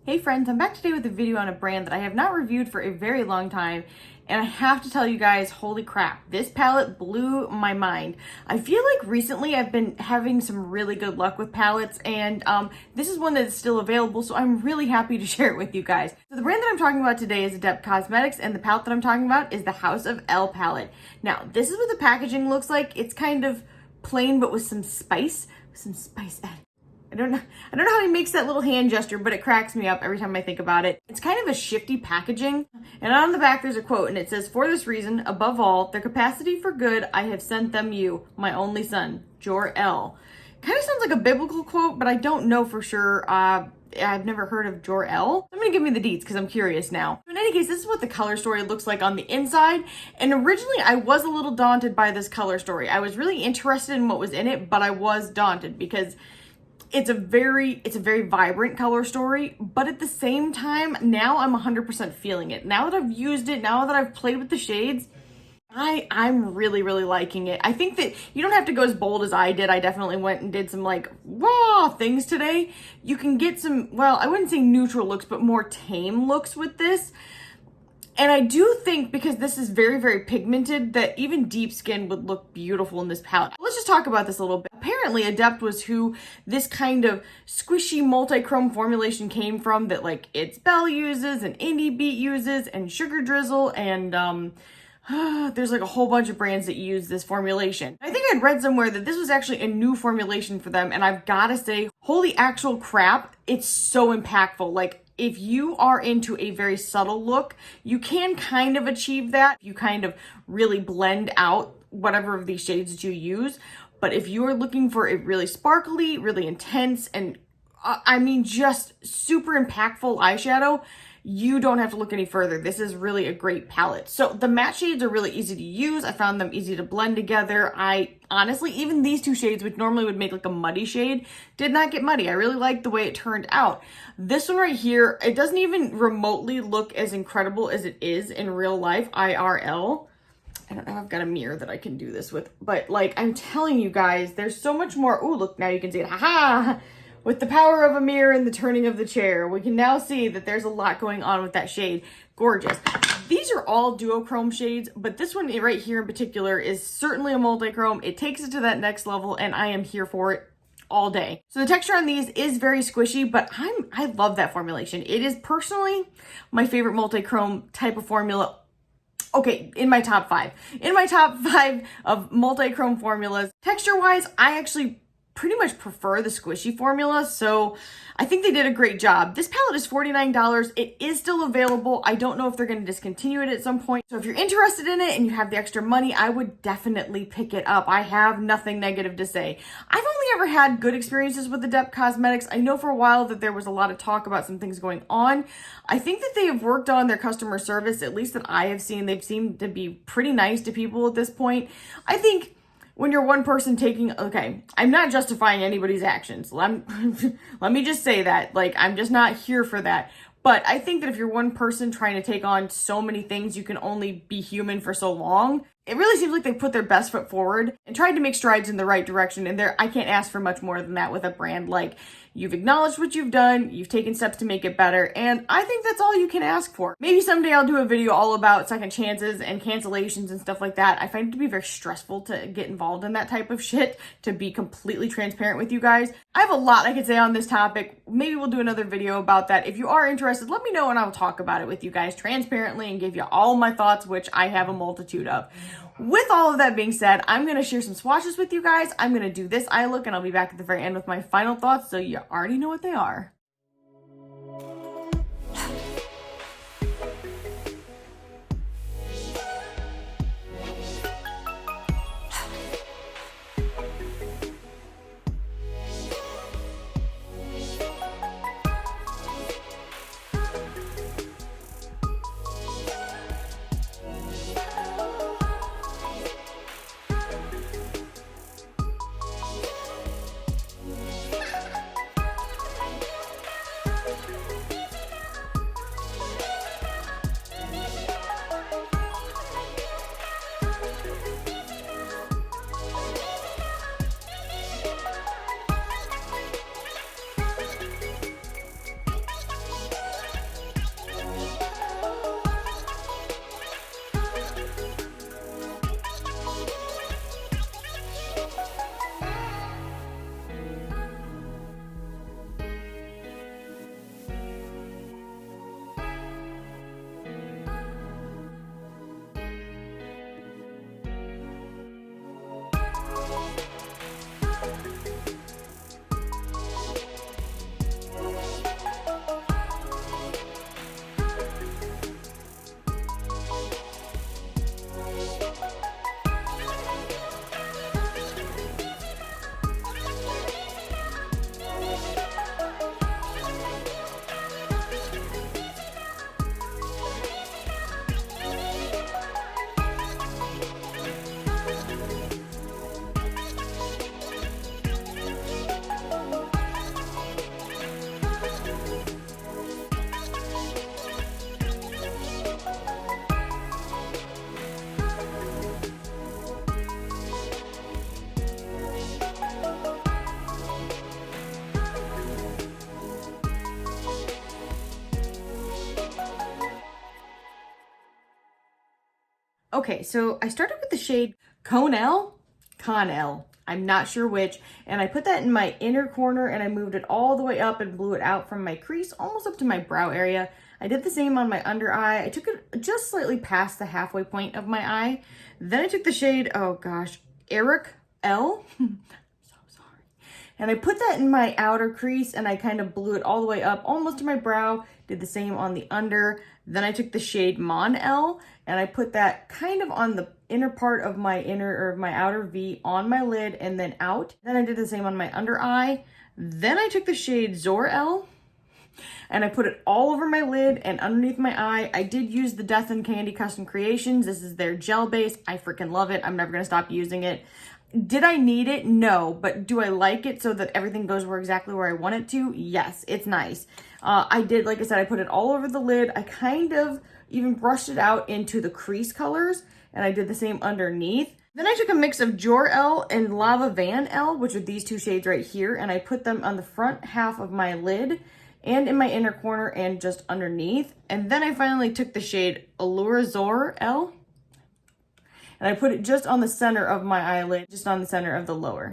Hey friends, I'm back today with a video on a brand that I have not reviewed for a very long time, and I have to tell you guys, holy crap, this palette blew my mind. I feel like recently I've been having some really good luck with palettes, and this is one that is still available, so I'm really happy to share it with you guys. So the brand that I'm talking about today is Adept Cosmetics, and the palette that I'm talking about is the House of Elle palette. Now, this is what the packaging looks like. It's kind of plain, but with some spice added. I don't know how he makes that little hand gesture, but it cracks me up every time I think about it. It's kind of a shifty packaging. And on the back, there's a quote, and it says, "For this reason, above all, their capacity for good, I have sent them you, my only son, Jor-El." Kind of sounds like a biblical quote, but I don't know for sure. I've never heard of Jor-El. I'm gonna give me the deets because I'm curious now. In any case, this is what the color story looks like on the inside. And originally I was a little daunted by this color story. I was really interested in what was in it, but I was daunted because it's a very vibrant color story, but at the same time, now I'm 100% feeling it. Now that I've used it, now that I've played with the shades, I'm really liking it. I think that you don't have to go as bold as I did. I definitely went and did some like raw things today. You can get some, well, I wouldn't say neutral looks, but more tame looks with this. And I do think, because this is very pigmented, that even deep skin would look beautiful in this palette. Let's just talk about this a little bit. Apparently, Adept was who this kind of squishy multi-chrome formulation came from, that like It's Belle uses, and Indi uses, and Sugar Drizzle, and there's like a whole bunch of brands that use this formulation. I think I'd read somewhere that this was actually a new formulation for them, and I've gotta say, holy actual crap, it's so impactful. Like, if you are into a very subtle look, you can kind of achieve that. You kind of really blend out whatever of these shades that you use. But if you are looking for a really sparkly, really intense, and I mean just super impactful eyeshadow, you don't have to look any further. This is really a great palette. So the matte shades are really easy to use. I found them easy to blend together. I honestly, even these two shades, which normally would make like a muddy shade, did not get muddy. I really liked the way it turned out. This one right here, it doesn't even remotely look as incredible as it is in real life, IRL. I don't know if I've got a mirror that I can do this with, but like, I'm telling you guys, there's so much more. Oh, look, now you can see it. Haha! With the power of a mirror and the turning of the chair, we can now see that there's a lot going on with that shade. Gorgeous. These are all duochrome shades, but this one right here in particular is certainly a multi-chrome. It takes it to that next level, and I am here for it all day. So the texture on these is very squishy, but I love that formulation. It is personally my favorite multi-chrome type of formula. Okay, in my top 5. In my top 5 of multi-chrome formulas, texture-wise, I actually pretty much prefer the squishy formula, so I think they did a great job. This palette is $49. It is still available. I don't know if they're going to discontinue it at some point. So if you're interested in it and you have the extra money, I would definitely pick it up. I have nothing negative to say. I've only ever had good experiences with Adept Cosmetics. I know for a while that there was a lot of talk about some things going on. I think that they have worked on their customer service, at least that I have seen. They've seemed to be pretty nice to people at this point. I think when you're one person taking, okay, I'm not justifying anybody's actions. Let me just say that, like, I'm just not here for that. But I think that if you're one person trying to take on so many things, you can only be human for so long. It really seems like they put their best foot forward and tried to make strides in the right direction. And I can't ask for much more than that with a brand. Like, you've acknowledged what you've done, you've taken steps to make it better, and I think that's all you can ask for. Maybe someday I'll do a video all about second chances and cancellations and stuff like that. I find it to be very stressful to get involved in that type of shit, to be completely transparent with you guys. I have a lot I could say on this topic. Maybe we'll do another video about that. If you are interested, let me know and I'll talk about it with you guys transparently and give you all my thoughts, which I have a multitude of. With all of that being said, I'm going to share some swatches with you guys. I'm going to do this eye look, and I'll be back at the very end with my final thoughts, so you already know what they are. Okay, so I started with the shade Conel, I'm not sure which, and I put that in my inner corner and I moved it all the way up and blew it out from my crease almost up to my brow area. I did the same on my under eye. I took it just slightly past the halfway point of my eye. Then I took the shade, oh gosh, Eric L. So sorry. And I put that in my outer crease and I kind of blew it all the way up almost to my brow. Did the same on the under. Then I took the shade Mon L and I put that kind of on the inner part of my my outer V on my lid and then out. Then I did the same on my under eye. Then I took the shade Zor L and I put it all over my lid and underneath my eye. I did use the Death and Candy Custom Creations. This is their gel base. I freaking love it. I'm never gonna stop using it. Did I need it? No, but do I like it so that everything goes exactly where I want it to? Yes, it's nice. I did, like I said, I put it all over the lid. I kind of even brushed it out into the crease colors and I did the same underneath. Then I took a mix of Jor L and Lava Van L, which are these two shades right here, and I put them on the front half of my lid and in my inner corner and just underneath. And then I finally took the shade Allure Zor L and I put it just on the center of my eyelid, just on the center of the lower.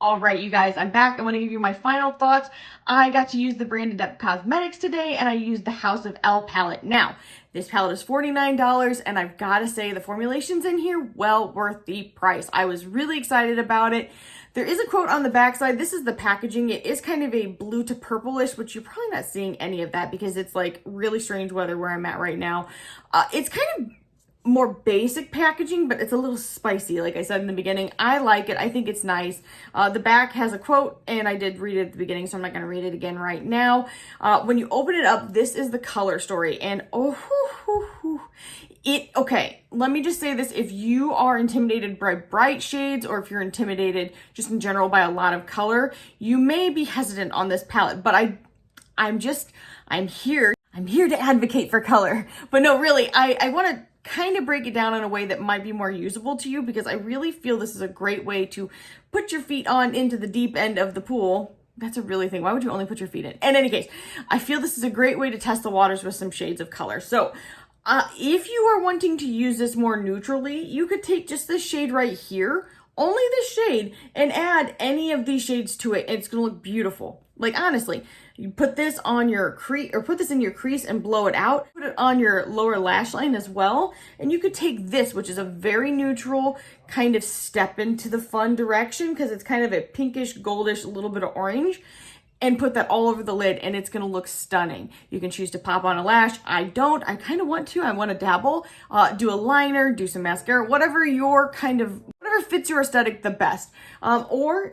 All right, you guys, I'm back. I want to give you my final thoughts. I got to use the brand Adept Cosmetics today, and I used the House of L palette. Now, this palette is $49, and I've got to say the formulations in here, well worth the price. I was really excited about it. There is a quote on the backside. This is the packaging. It is kind of a blue to purplish, which you're probably not seeing any of that because it's like really strange weather where I'm at right now. It's kind of more basic packaging, but it's a little spicy. Like I said in the beginning, I like it. I think it's nice. The back has a quote, and I did read it at the beginning, so I'm not going to read it again right now. When you open it up, this is the color story, and Okay, let me just say this. If you are intimidated by bright shades, or if you're intimidated just in general by a lot of color, you may be hesitant on this palette, but I'm here to advocate for color. But no, really, I want to kind of break it down in a way that might be more usable to you, because I really feel this is a great way to put your feet on into the deep end of the pool. That's a really thing. Why would you only put your feet in? In any case, I feel this is a great way to test the waters with some shades of color. So if you are wanting to use this more neutrally, you could take just this shade right here, only this shade, and add any of these shades to it. It's gonna look beautiful. Like, honestly, you put this on your crease, or put this in your crease and blow it out. Put it on your lower lash line as well. And you could take this, which is a very neutral kind of step into the fun direction, because it's kind of a pinkish, goldish, a little bit of orange, and put that all over the lid, and it's gonna look stunning. You can choose to pop on a lash. I don't. I kind of want to. I want to dabble. Do a liner, do some mascara, whatever fits your aesthetic the best. Or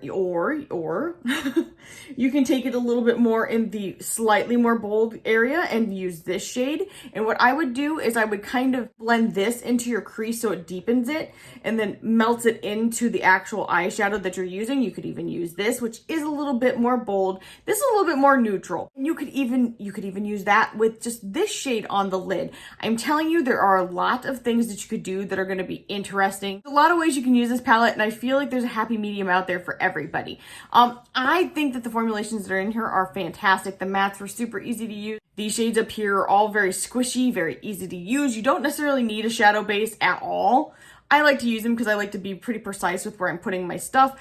you can take it a little bit more in the slightly more bold area and use this shade. And what I would do is I would kind of blend this into your crease so it deepens it, and then melts it into the actual eyeshadow that you're using. You could even use this, which is a little bit more bold. This is a little bit more neutral. And you could even use that with just this shade on the lid. I'm telling you, there are a lot of things that you could do that are going to be interesting. There's a lot of ways you can use this palette, and I feel like there's a happy medium out there for everybody. I think that the formulations that are in here are fantastic. The mattes were super easy to use. These shades up here are all very squishy, very easy to use. You don't necessarily need a shadow base at all. I like to use them because I like to be pretty precise with where I'm putting my stuff.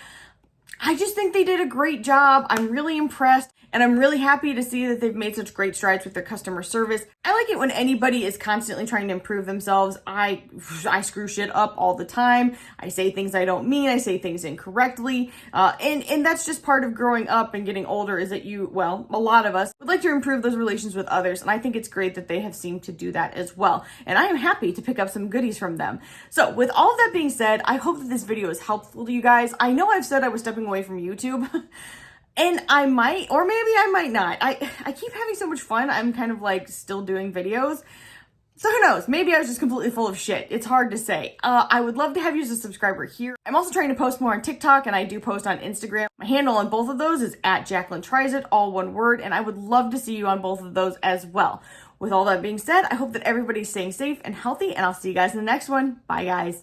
I just think they did a great job. I'm really impressed, and I'm really happy to see that they've made such great strides with their customer service. I like it when anybody is constantly trying to improve themselves. I screw shit up all the time. I say things I don't mean. I say things incorrectly. And that's just part of growing up and getting older, is that a lot of us would like to improve those relations with others. And I think it's great that they have seemed to do that as well. And I am happy to pick up some goodies from them. So with all of that being said, I hope that this video is helpful to you guys. I know I've said I was stepping away from YouTube. And I might, or maybe I might not. I keep having so much fun. I'm kind of like still doing videos. So who knows? Maybe I was just completely full of shit. It's hard to say. I would love to have you as a subscriber here. I'm also trying to post more on TikTok, and I do post on Instagram. My handle on both of those is @Jaclyntriesit, all one word, and I would love to see you on both of those as well. With all that being said, I hope that everybody's staying safe and healthy, and I'll see you guys in the next one. Bye, guys.